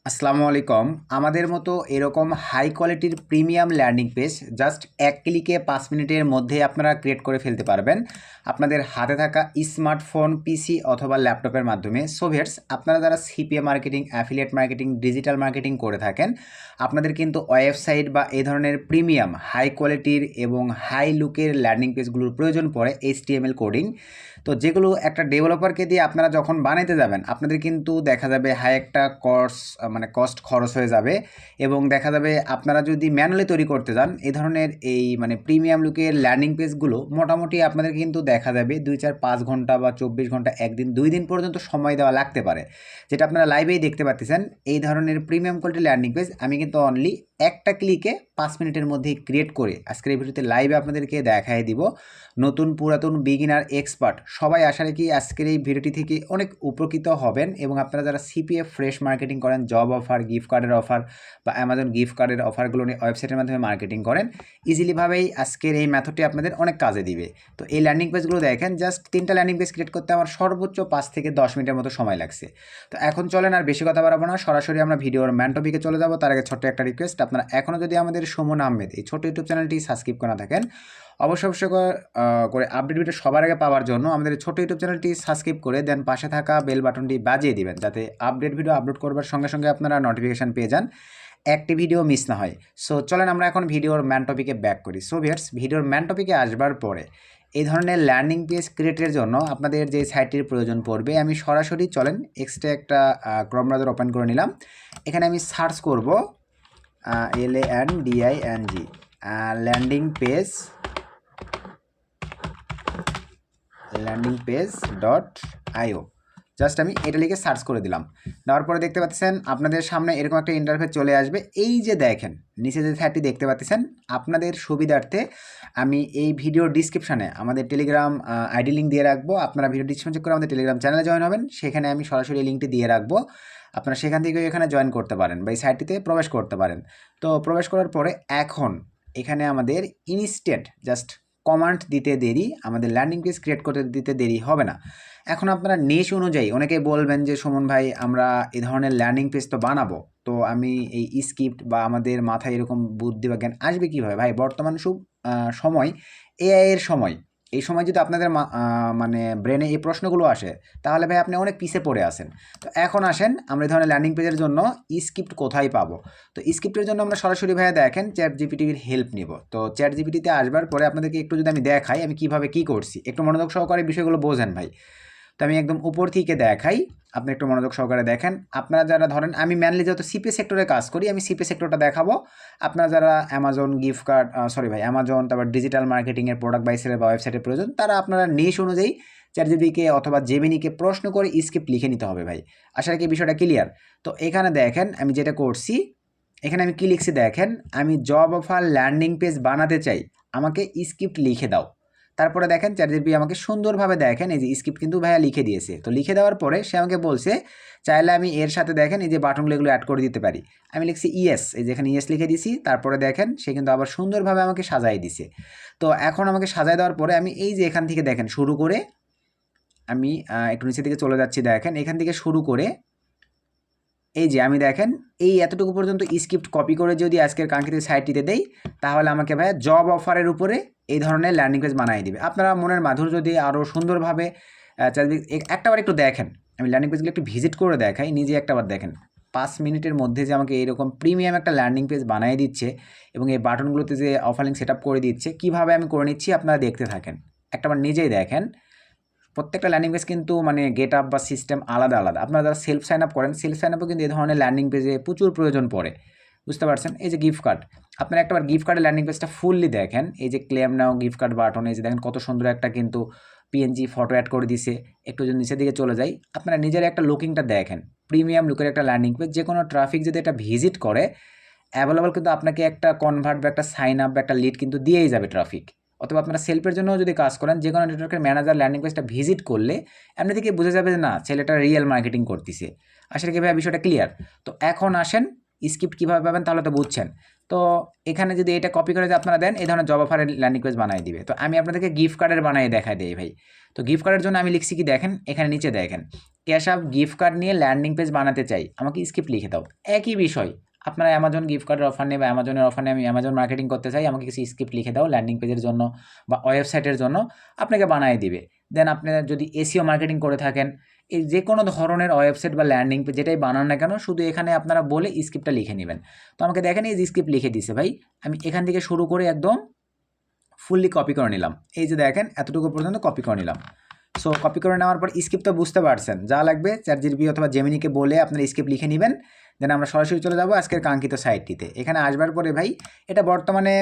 আসসালামু আলাইকুম। আমাদের মতো এরকম হাই কোয়ালিটির প্রিমিয়াম ল্যান্ডিং পেজ জাস্ট এক ক্লিকে 5 মিনিটের মধ্যে আপনারা ক্রিয়েট করে ফেলতে পারবেন আপনাদের হাতে থাকা স্মার্টফোন, পিসি অথবা ল্যাপটপের মাধ্যমে। সো ভিউয়ার্স, আপনারা যারা CPA marketing, affiliate marketing, digital marketing করে থাকেন, আপনাদের কিন্তু ওয়েবসাইট বা এই ধরনের প্রিমিয়াম হাই কোয়ালিটির এবং হাই লুকের ল্যান্ডিং পেজগুলোর প্রয়োজন পড়ে HTML কোডিং। তো যেগুলো একটা ডেভেলপারকে দিয়ে আপনারা যখন বানাইতে যাবেন, আপনাদের কিন্তু দেখা যাবে হাই একটা কস্ট খরচ হয়ে যাবে। এবং দেখা যাবে আপনারা যদি ম্যানুয়ালি তৈরি করতে যান এই ধরনের প্রিমিয়াম লুকের ল্যান্ডিং পেজগুলো, মোটামুটি আপনাদের কিন্তু দেখা যাবে 2-4-5 ঘন্টা বা 24 ঘন্টা, একদিন 2 দিন পর্যন্ত সময় দেওয়া লাগতে পারে। যেটা আপনারা লাইভেই দেখতে পাচ্ছেন, এই ধরনের প্রিমিয়াম কোয়ালিটির ল্যান্ডিং পেজ আমি কিন্তু অনলি একটা ক্লিকে 5 মিনিটের মধ্যেই ক্রিয়েট করে আজকের এই ভিডিওতে লাইভে আপনাদেরকে দেখাই দিব। নতুন, পুরাতন, বিগিনার, এক্সপার্ট সবাই আশা রাখি আজকের এই ভিডিওটি থেকে অনেক উপকৃত হবেন। এবং আপনারা যারা সিপিএফ ফ্রেশ মার্কেটিং করেন, জব অফার, গিফট কার্ডের অফার বা অ্যামাজন গিফট কার্ডের অফারগুলো নিয়ে ওয়েবসাইটের মাধ্যমে মার্কেটিং করেন, ইজিলিভাবেই আজকের এই মেথডটি আপনাদের অনেক কাজে দিবে। তো এই ল্যান্ডিং পেজগুলো দেখেন, জাস্ট 3টা ল্যান্ডিং পেজ ক্রিয়েট করতে আমার সর্বোচ্চ 5 থেকে 10 মিনিটের মতো সময় লাগছে। তো এখন চলেন আর বেশি কথা বাড়াবো না, সরাসরি আমরা ভিডিওর ম্যান টপিকে চলে যাব। তার আগে ছোট্ট একটা রিকোয়েস্ট, আপনারা এখনও যদি আমাদের সুমন আহমেদ এই ছোট ইউটিউব চ্যানেলটি সাবস্ক্রাইব করে না থাকেন, অবশ্যই করে আপডেট ভিডিও সবার আগে পাওয়ার জন্য আমাদের ছোট ইউটিউব চ্যানেলটি সাবস্ক্রাইব করে দেন, পাশে থাকা বেল বাটনটি বাজিয়ে দিবেন, যাতে আপডেট ভিডিও আপলোড করবার সঙ্গে সঙ্গে আপনারা নোটিফিকেশান পেয়ে যান, একটি ভিডিও মিস না হয়। সো চলেন আমরা এখন ভিডিওর ম্যান টপিকে ব্যাক করি। সো ভিউয়ার্স, ভিডিওর ম্যান টপিকে আসবার পরে এই ধরনের ল্যান্ডিং পেজ ক্রিয়েটের জন্য আপনাদের যে সাইটটির প্রয়োজন পড়বে, আমি সরাসরি চলেন এক্সট্রা একটা ক্রোম ব্রাউজার ওপেন করে নিলাম। এখানে আমি সার্চ করব LANDING landing page .io। Just আমি এটা লিখে সার্চ করে দিলাম। দেওয়ার পরে দেখতে পাচ্ছেন আপনাদের সামনে এরকম একটা ইন্টারফেস চলে আসবে। এই যে দেখেন নিচে যে সাইটটি দেখতে পাচ্ছেন, আপনাদের সুবিধার্থে আমি এই ভিডিওর ডিসক্রিপশানে আমাদের টেলিগ্রাম আইডি লিঙ্ক দিয়ে রাখবো। আপনারা ভিডিও ডিসক্রিপশন চেক করে আমাদের টেলিগ্রাম চ্যানেলে জয়েন হবেন, সেখানে আমি সরাসরি লিঙ্কটি দিয়ে রাখবো। আপনারা সেখান থেকে এখানে জয়েন করতে পারেন বা এই সাইটটিতে প্রবেশ করতে পারেন। তো প্রবেশ করার পরে এখন এখানে আমাদের ইনস্ট্যান্ট জাস্ট কমান্ড দিতে দেরি, আমাদের ল্যান্ডিং পেজ ক্রিয়েট করতে দিতে দেরি হবে না। এখন আপনারা নিশ অনুযায়ী অনেকেই বলবেন যে সুমন ভাই, আমরা এই ধরনের ল্যান্ডিং পেজ তো বানাবো, তো আমি এই স্ক্রিপ্ট বা আমাদের মাথায় এরকম বুদ্ধি বা জ্ঞান আসবে কীভাবে? ভাই, বর্তমান সময় এআই এর সময়। এই সময় যদি আপনাদের ব্রেনে এই প্রশ্নগুলো আসে, তাহলে ভাই আপনি অনেক পিছিয়ে পড়ে আসেন। তো এখন আসেন আমরা এই ধরনের ল্যান্ডিং পেজের জন্য স্ক্রিপ্ট কোথায় পাবো। তো স্ক্রিপ্টের জন্য আমরা সরাসরি ভাইয়া দেখেন চ্যাট জিপিটির হেল্প নিব। তো চ্যাট জিপিটিতে আসবার পরে আপনাদেরকে একটু যদি আমি দেখাই আমি কীভাবে কী করছি, একটু মনোযোগ সহকারে বিষয়গুলো বোঝেন ভাই। তো আমি একদম উপর থেকে দেখাই, আপনি একটু মনোযোগ সহকারে দেখেন। আপনারা যারা ধরেন, আমি ম্যানলি যেহেতু সিপি সেক্টরে কাজ করি, আমি সিপি সেক্টরটা দেখাবো। আপনারা যারা অ্যামাজন গিফট কার্ড, অ্যামাজন, তারপর ডিজিটাল মার্কেটিংয়ের প্রোডাক্ট বা সেলের বা ওয়েবসাইটের প্রয়োজন, তারা আপনারা নিশ অনুযায়ী চ্যাটজিপিটিকে অথবা জেমিনিকে প্রশ্ন করে স্ক্রিপ্ট লিখে নিতে হবে ভাই। আশা রাখি বিষয়টা ক্লিয়ার। তো এখানে দেখেন আমি যেটা করছি, এখানে আমি কী লিখছি দেখেন, আমি জব অফার ল্যান্ডিং পেজ বানাতে চাই, আমাকে স্ক্রিপ্ট লিখে দাও। তারপরে দেখেন চ্যাটজিপিটি আমাকে সুন্দরভাবে দেখেন এই যে স্ক্রিপ্ট কিন্তু ভাইয়া লিখে দিয়েছে। তো লিখে দেওয়ার পরে সে আমাকে বলছে চাইলে আমি এর সাথে দেখেন এই যে বাটনগুলো এগুলো অ্যাড করে দিতে পারি। আমি লিখছি ইয়েস, এই যে এখানে ইয়েস লিখে দিছি। তারপরে দেখেন সে কিন্তু আবার সুন্দরভাবে আমাকে সাজাই দিছে। তো এখন আমাকে সাজাই দেওয়ার পরে আমি এই যে এখান থেকে দেখেন শুরু করে, আমি একটু নিচের দিকে চলে যাচ্ছি, দেখেন এখান থেকে শুরু করে এই যে আমি দেখেন এই এতটুকু পর্যন্ত স্ক্রিপ্ট কপি করে যদি আজকের কাঙ্ক্ষিত সাইটটিতে দেই, তাহলে আমাকে ভাইয়া জব অফারের উপরে এই ধরনের ল্যান্ডিং পেজ বানিয়ে দিবে। আপনারা মনের মাধুর্য যদি আরও সুন্দরভাবে একটাবার একটু দেখেন, আমি ল্যান্ডিং পেজগুলো একটু ভিজিট করে দেখাই, নিজে একটাবার দেখেন 5 মিনিটের মধ্যে যে আমাকে এইরকম প্রিমিয়াম একটা ল্যান্ডিং পেজ বানিয়ে দিচ্ছে এবং এই বাটনগুলোতে যে অফার লিঙ্ক সেট আপ করে দিচ্ছে, কীভাবে আমি করে নিচ্ছি আপনারা দেখতে থাকেন, একটাবার নিজেই দেখেন। প্রত্যেকটা ল্যান্ডিং পেজ কিন্তু গেট আপ বা সিস্টেম আলাদা আলাদা। আপনারা যারা সেলফ সাইন আপ করেন, সেলফ সাইন আপও কিন্তু এই ধরনের ল্যান্ডিং পেজে প্রচুর প্রয়োজন পড়ে, বুঝতে পারছেন। এই যে গিফট কার্ড, আপনারা একটাবার গিফট কার্ডের ল্যান্ডিং পেজটা ফুললি দেখেন। এই যে ক্লেম নাও গিফট কার্ড বাটন, এই যে দেখেন কত সুন্দর একটা কিন্তু পিএনজি ফটো অ্যাড করে দিছে। একটু যদি নিচের দিকে চলে যাই, আপনারা নিজের একটা লুকিংটা দেখেন, প্রিমিয়াম লুকের একটা ল্যান্ডিং পেজ। যে কোনো ট্রাফিক যদি এটা ভিজিট করে, অ্যাভেলেবল কিন্তু আপনাকে একটা কনভার্ট বা একটা সাইন আপ বা একটা লিড কিন্তু দিয়েই যাবে ট্রাফিক। অথবা আপনারা সেলফের জন্য যদি কাজ করেন, যে কোনো নেটওয়ার্কের ম্যানেজার ল্যান্ডিং পেজটা ভিজিট করলে এমনি থেকে বোঝা যাবে যে না, ছেলেটা রিয়েল মার্কেটিং করতেছে। আসলে কি ভাই বিষয়টা ক্লিয়ার? তো এখন আসেন স্ক্রিপ্ট কীভাবে পাবেন, তাহলে তো বুঝছেন। তো এখানে যদি এটা কপি করে আপনারা দেন, এই ধরনের জব অফারের ল্যান্ডিং পেজ বানিয়ে দিবে। তো আমি আপনাদেরকে গিফট কার্ডের বানিয়ে দেখাই দিই ভাই। তো গিফট কার্ডের জন্য আমি লিখছি কি দেখেন, এখানে নিচে দেখেন, ক্যাশ আপ গিফট কার্ড নিয়ে ল্যান্ডিং পেজ বানাতে চাই, আমাকে স্ক্রিপ্ট লিখে দাও। একই বিষয়, আপনারা অ্যামাজন গিফট কার্ডের অফার নিয়ে বা অ্যামাজনের অফার নিয়ে আমি অ্যামাজন মার্কেটিং করতে চাই, আমাকে কিছু স্ক্রিপ্ট লিখে দাও ল্যান্ডিং পেজের জন্য বা ওয়েবসাইটের জন্য, আপনাকে বানিয়ে দিবে। দেন আপনি যদি এসইও মার্কেটিং করে থাকেন, এই যে কোনো ধরনের ওয়েবসাইট বা ল্যান্ডিং পেজ যেটাই বানান না কেন, শুধু এখানে আপনারা বলে স্ক্রিপ্টটা লিখে নেবেন। তো আমাকে দেখেন এই যে স্ক্রিপ্ট লিখে দিছে ভাই, আমি এখান থেকে শুরু করে একদম ফুললি কপি করে নিলাম। এই যে দেখেন এতটুকু পর্যন্ত কপি করে নিলাম। সো কপি করে নেওয়ার পর স্ক্রিপ্ট তো বুঝতে পারছেন, যা লাগবে চ্যাটজিপিটি অথবা জেমিনিকে বলে আপনার স্ক্রিপ্ট লিখে নেবেন। দেন আমরা সরাসরি চলে যাব আজকের কাঙ্ক্ষিত সাইটটিতে। এখানে আসবার পরে ভাই এটা বর্তমানে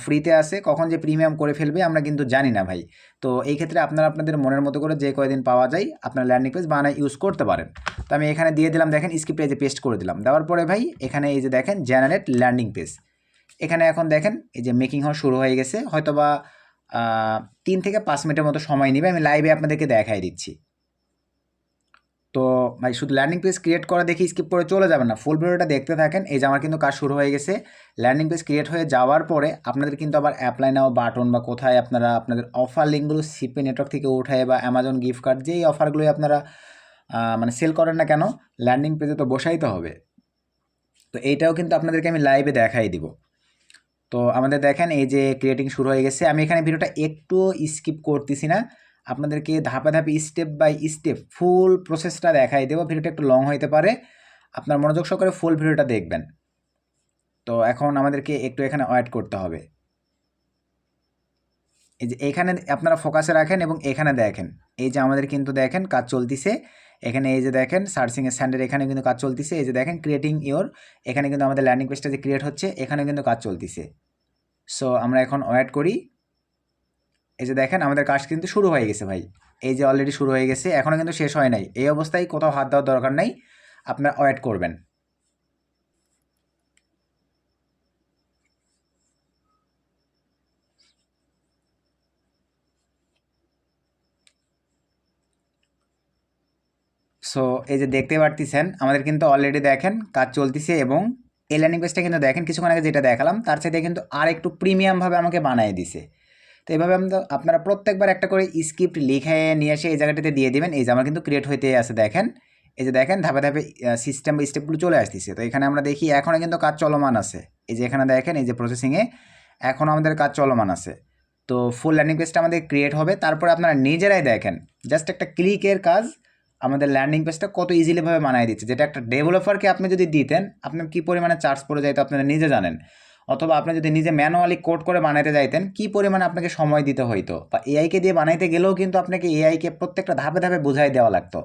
ফ্রিতে আছে, কখন যে প্রিমিয়াম করে ফেলবে আমরা কিন্তু জানি না ভাই। তো এই ক্ষেত্রে আপনারা আপনাদের মনের মতো করে যে কয়দিন পাওয়া যায় আপনার ল্যান্ডিং পেজ বানায় ইউজ করতে পারেন। তো আমি এখানে দিয়ে দিলাম, দেখেন স্ক্রিপ্টে এই যে পেস্ট করে দিলাম। দেওয়ার পরে ভাই এখানে এই যে দেখেন জেনারেট ল্যান্ডিং পেজ, এখানে এখন দেখেন এই যে মেকিং হওয়া শুরু হয়ে গেছে, হয়তোবা 3 থেকে 5 মিনিটের মতো সময় নেবে, আমি লাইভে আপনাদেরকে দেখাই দিচ্ছি। তো ভাই শুধু ল্যান্ডিং পেজ ক্রিয়েট করা দেখি স্কিপ করে চলে যাবেন না, ফুল ভিডিওটা দেখতে থাকেন। এই যে আমার কিন্তু কাজ শুরু হয়ে গেছে। ল্যান্ডিং পেজ ক্রিয়েট হয়ে যাওয়ার পরে আপনাদের কিন্তু আবার অ্যাপ্লাই নাও বাটন বা কোথায় আপনারা আপনাদের অফার লিঙ্কগুলো সিপি নেটওয়ার্ক থেকে উঠায় বা অ্যামাজন গিফট কার্ড যেই অফারগুলোই আপনারা মানে সেল করেন না কেন, ল্যান্ডিং পেজে তো বসাইতে হবে। তো এইটাও কিন্তু আপনাদেরকে আমি লাইভে দেখাই দিব। তো আমাদের দেখেন এই যে ক্রিয়েটিং শুরু হয়ে গেছে। আমি এখানে ভিডিওটা একটু স্কিপ করতেছি না, আপনাদেরকে ধাপে ধাপে স্টেপ বাই স্টেপ ফুল প্রসেসটা দেখাই দেবো। ভিডিওটা একটু লং হইতে পারে, আপনার মনোযোগ সহকারে ফুল ভিডিওটা দেখবেন। তো এখন আমাদেরকে একটু এখানে ওয়েট করতে হবে। এই যে এখানে আপনারা ফোকাসে রাখেন এবং এখানে দেখেন এই যে আমাদের কিন্তু দেখেন কাজ চলতিছে। এখানে এই যে দেখেন সার্চিংয়ের স্ট্যান্ডার্ড, এখানে কিন্তু কাজ চলতিছে। এই যে দেখেন ক্রিয়েটিং ইওর, এখানে কিন্তু আমাদের ল্যান্ডিং পেজটা যে ক্রিয়েট হচ্ছে এখানে কিন্তু কাজ চলতিছে। সো আমরা এখন ওয়েট করি। এই যে দেখেন আমাদের কাজ কিন্তু শুরু হয়ে গেছে ভাই, এই যে অলরেডি শুরু হয়ে গেছে, এখনও কিন্তু শেষ হয় নাই। এই অবস্থায় কোথাও হাত দেওয়ার দরকার নাই, আপনারা ওয়েট করবেন। সো এই যে দেখতে পারতেছেন আমাদের কিন্তু অলরেডি দেখেন কাজ চলতেছে এবং এই ল্যান্ডিং পেজটা কিন্তু দেখেন কিছুক্ষণ আগে যেটা দেখালাম তার সাথে কিন্তু আর একটু প্রিমিয়ামভাবে আমাকে বানিয়ে দিছে। তো এইভাবে আপনারা প্রত্যেকবার একটা করে স্ক্রিপ্ট লিখে নিয়ে এসে এই জায়গাটাতে দিয়ে দিবেন। এই যে আমার কিন্তু ক্রিয়েট হইতে আছে দেখেন, এই যে দেখেন ধাপে ধাপে সিস্টেম বা স্টেপগুলো চলে আসতেছে। তো এখানে আমরা দেখি এখনও কিন্তু কাজ চলমান আছে। এই যে এখানে দেখেন এই যে প্রসেসিংয়ে এখনও আমাদের কাজ চলমান আছে। তো ফুল ল্যান্ডিং পেজটা আমাদের ক্রিয়েট হবে, তারপরে আপনারা নিজেরাই দেখেন জাস্ট একটা ক্লিকের কাজ আমাদের ল্যান্ডিং পেজটা কত ইজিলিভাবে বানিয়ে দিচ্ছে। যেটা একটা ডেভেলপারকে আপনি যদি দিতেন আপনার কী পরিমাণে চার্জ পড়ে যাইতো আপনারা নিজে জানেন, অথবা আপনি যদি নিজে ম্যানুয়ালি কোড করে বানাইতে যাইতেন কী পরিমাণে আপনাকে সময় দিতে হইতো, বা এআইকে দিয়ে বানাইতে গেলেও কিন্তু আপনাকে এআইকে প্রত্যেকটা ধাপে ধাপে বোঝাই দেওয়া লাগতো।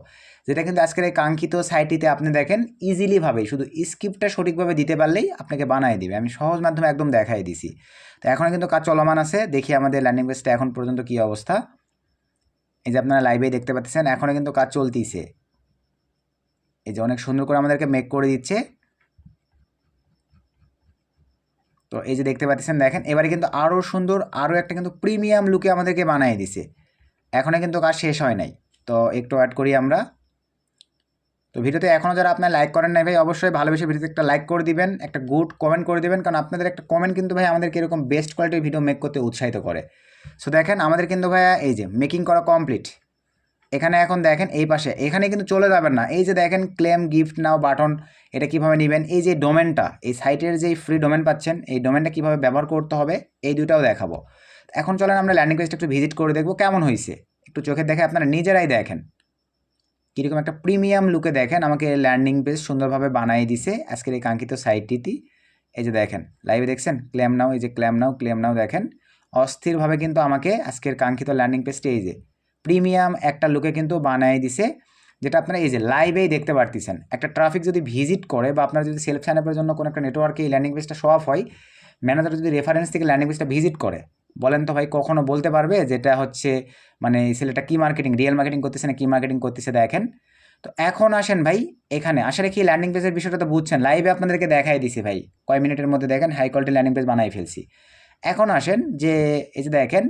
যেটা কিন্তু আজকের এই কাঙ্ক্ষিত সাইটটিতে আপনি দেখেন ইজিলিভাবেই শুধু স্ক্রিপ্টটা সঠিকভাবে দিতে পারলেই আপনাকে বানিয়ে দিবে। আমি সহজ মাধ্যমে একদম দেখাই দিছি। তো এখনও কিন্তু কাজ চলমান আছে, দেখি আমাদের ল্যান্ডিং পেজটা এখন পর্যন্ত কী অবস্থা। এই যে আপনারা লাইভেই দেখতে পাচ্ছেন এখনও কিন্তু কাজ চলতিছে। এই যে অনেক সুন্দর করে আমাদেরকে মেক করে দিচ্ছে। তো এই যে দেখতে পাচ্ছেন দেখেন এবারে কিন্তু আরও সুন্দর আরও একটা কিন্তু প্রিমিয়াম লুকে আমাদেরকে বানিয়ে দিছে। এখনও কিন্তু কাজ শেষ হয় নাই, তো একটু অ্যাড করি আমরা। তো ভিডিওতে এখনও যারা আপনার লাইক করেন নাই ভাই অবশ্যই ভালোবেসে ভিডিওতে একটা লাইক করে দিবেন, একটা গুড কমেন্ট করে দিবেন, কারণ আপনাদের একটা কমেন্ট কিন্তু ভাই আমাদেরকে এরকম বেস্ট কোয়ালিটির ভিডিও মেক করতে উৎসাহিত করে। সো দেখেন আমাদের কিন্তু ভাইয়া এই যে মেকিং করা কমপ্লিট। এখানে এখন দেখেন এই পাশে এখানে কিন্তু চলে যাবেন না, এই যে দেখেন ক্লেম গিফট নাও বাটন, এটা কিভাবে নেবেন, এই যে ডোমেনটা এই সাইটের যেই ফ্রি ডোমেন পাচ্ছেন এই ডোমেনটা কীভাবে ব্যবহার করতে হবে এই দুটাও দেখাবো। এখন চলেন আমরা ল্যান্ডিং পেজটা একটু ভিজিট করে দেখবো কেমন হয়েছে, একটু চোখে দেখে আপনারা নিজেরাই দেখেন কীরকম একটা প্রিমিয়াম লুকে দেখেন আমাকে ল্যান্ডিং পেজ সুন্দরভাবে বানিয়ে দিছে আজকের এই কাঙ্ক্ষিত সাইটটিতে। এই যে দেখেন লাইভে দেখছেন ক্লেম নাও, এই যে ক্লেম নাও দেখেন অস্থিরভাবে কিন্তু আমাকে আজকের কাঙ্ক্ষিত ল্যান্ডিং পেজটি এই যে প্রিমিয়াম একটা লুকে কিন্তু বানিয়ে দিছে, যেটা আপনারা এই যে লাইভেই দেখতে পারতেছেন। একটা ট্রাফিক যদি ভিজিট করে বা আপনার যদি সেলফ সাইনআপের জন্য কোনো একটা নেটওয়ার্কে এই ল্যান্ডিং পেজটা শো অফ হয়, ম্যানেজার যদি রেফারেন্স থেকে ল্যান্ডিং পেজটা ভিজিট করে, বলেন তো ভাই কখনো বলতে পারবে যেটা হচ্ছে মানে এই ছেলেটা কী মার্কেটিং রিয়েল মার্কেটিং করতেছে না কী মার্কেটিং করতেছে দেখেন। তো এখন আসেন ভাই এখানে আসলে কি ল্যান্ডিং পেজের বিষয়টা তো বুঝছেন, লাইভে আপনাদেরকে দেখাই দিছি ভাই কয় মিনিটের মধ্যে দেখেন হাই কোয়ালিটি ল্যান্ডিং পেজ বানাই ফেলছি। এখন আসেন যে এই যে দেখেন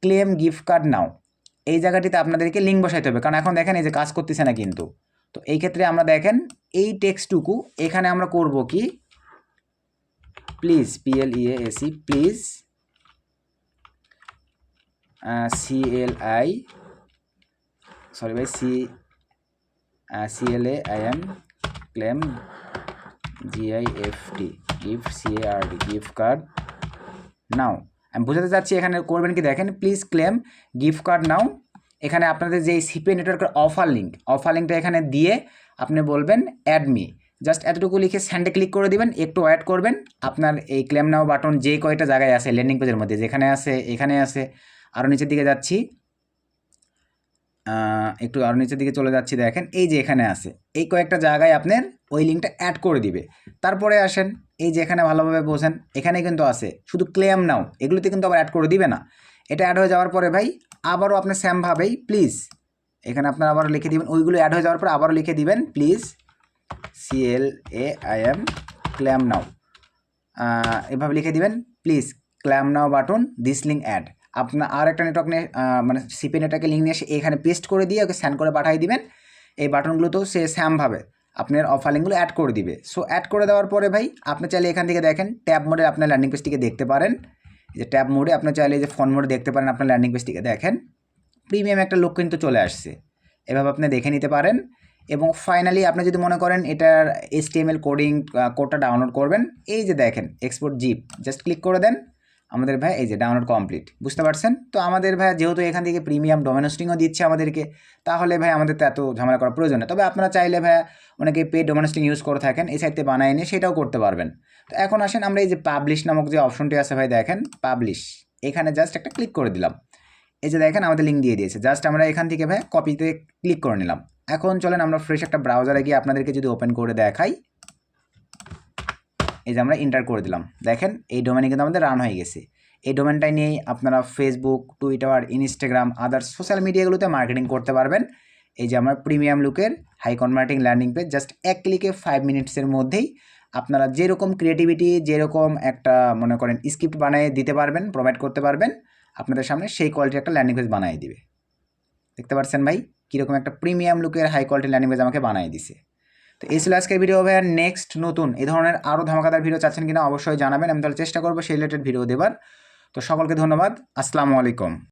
ক্লেম গিফট কার্ড নাও, এই জায়গাটিতে আপনাদেরকে লিঙ্ক বসাইতে হবে, কারণ এখন দেখেন এই যে কাজ করতেছে না কিন্তু। তো এই ক্ষেত্রে আমরা দেখেন এই টেক্সটুকু এখানে আমরা করব কি please PLEASE please CLI sorry ভাই CLAIM claim GIFT gift CARD gift card now. আমি বোঝাতে চাচ্ছি এখানে করবেন কি দেখেন, please claim gift card now. এখানে আপনাদের যে সিপি নেটওয়ার্কের অফার লিঙ্কটা এখানে দিয়ে আপনি বলবেন অ্যাড মি, জাস্ট এতটুকু লিখে স্যান্ডে ক্লিক করে দিবেন, একটু ওয়েট করবেন। আপনার এই ক্লেম নাও বাটন যে কয়টা জায়গায় আছে ল্যান্ডিং পেজের মধ্যে, যেখানে আছে এখানে আছে, আরও নিচের দিকে যাচ্ছি, একটু আরও নিচের দিকে চলে যাচ্ছি, দেখেন এই যে এখানে আছে, এই কয়েকটা জায়গায় আপনার ওই লিঙ্কটা অ্যাড করে দিবে। তারপরে আসেন এই যে এখানে ভালোভাবে বোঝেন, এখানে কিন্তু আছে শুধু ক্লেম নাও, এগুলোতে কিন্তু আবার অ্যাড করে দিবে না। এটা অ্যাড হয়ে যাওয়ার পরে ভাই আবারও আপনি সেমভাবেই প্লিজ এখানে আপনার আবার লিখে দিবেন, ওইগুলো অ্যাড হয়ে যাওয়ার পর আবারও লিখে দিবেন প্লিজ CLAIM ক্লেম নাও, এভাবে লিখে দিবেন please claim now button this link add. আপনার আর একটা নেটওয়ার্ক নিয়ে মানে সিপি নেটওয়ার্কের লিঙ্ক নিয়ে এসে এখানে পেস্ট করে দিয়ে ওকে সেন্ড করে পাঠিয়ে দিবেন। এই বাটনগুলোতেও সে সেমভাবে আপনার অফার লিঙ্কগুলো অ্যাড করে দিবে। সো অ্যাড করে দেওয়ার পরে ভাই আপনি চাইলে এখান থেকে দেখেন ট্যাব মোডে আপনার ল্যান্ডিং পেজটিকে দেখতে পারেন। এই যে ট্যাব মোডে আপনি চাইলে যে ফোন মোডে দেখতে পারেন আপনার ল্যান্ডিং পেজটিকে, দেখেন প্রিমিয়াম একটা লুক কিন্তু চলে আসছে, এভাবে আপনি দেখে নিতে পারেন। এবং ফাইনালি আপনি যদি মনে করেন এটার HTML কোডটা ডাউনলোড করবেন, এই যে দেখেন এক্সপোর্ট জিপ, জাস্ট ক্লিক করে দেন, আমাদের ভাই এই যে ডাউনলোড কমপ্লিট। বুঝতে পারছেন তো? আমাদের ভাই যেহেতু এখান থেকে প্রিমিয়াম ডোমেন হোস্টিংও দিচ্ছে আমাদেরকে, তাহলে ভাই আমাদের তো এত ঝামেলা করার প্রয়োজন নেই। তবে আপনারা চাইলে ভাই অনেকে পেড ডোমেন হোস্টিং ইউজ করে থাকেন, এই সাইটে বানায় নিয়ে সেটাও করতে পারবেন। তো এখন আসেন আমরা এই যে পাবলিশ নামক যে অপশনটি আছে ভাই, দেখেন পাবলিশ, এখানে জাস্ট একটা ক্লিক করে দিলাম। এই যে দেখেন আমাদের লিঙ্ক দিয়ে দিয়েছে, জাস্ট আমরা এখান থেকে ভাই কপিতে ক্লিক করে নিলাম। এখন চলেন আমরা ফ্রেশ একটা ব্রাউজারে গিয়ে আপনাদেরকে যদি ওপেন করে দেখাই, এই যে আমরা এন্টার করে দিলাম, দেখেন এই ডোমেনে কিন্তু আমাদের রান হয়ে গেছে। এই ডোমেনটাই নিয়েই আপনারা Facebook, Twitter, Instagram, others social মিডিয়াগুলোতে মার্কেটিং করতে পারবেন। এই যে আমার প্রিমিয়াম লুকের high converting landing page, just এক ক্লিকে 5 মিনিটসের মধ্যেই আপনারা যেরকম ক্রিয়েটিভিটি, যেরকম একটা মনে করেন স্ক্রিপ্ট বানিয়ে দিতে পারবেন, প্রোভাইড করতে পারবেন, আপনাদের সামনে সেই কোয়ালিটির একটা ল্যান্ডিং পেজ বানিয়ে দিবে। দেখতে পাচ্ছেন ভাই কীরকম একটা প্রিমিয়াম লুকের হাই কোয়ালিটি ল্যান্ডিং পেজ আমাকে বানিয়ে দিছে। তো এই ছিল আজকের ভিডিও ভাই। আর নেক্সট নতুন এই ধরনের আরও ধামাকাদার ভিডিও চাচ্ছেন কিনা অবশ্যই জানাবেন, আমি তাহলে চেষ্টা করবো সেই রিলেটেড ভিডিও দেবার। তো সকলকে ধন্যবাদ, আসসালামু আলাইকুম।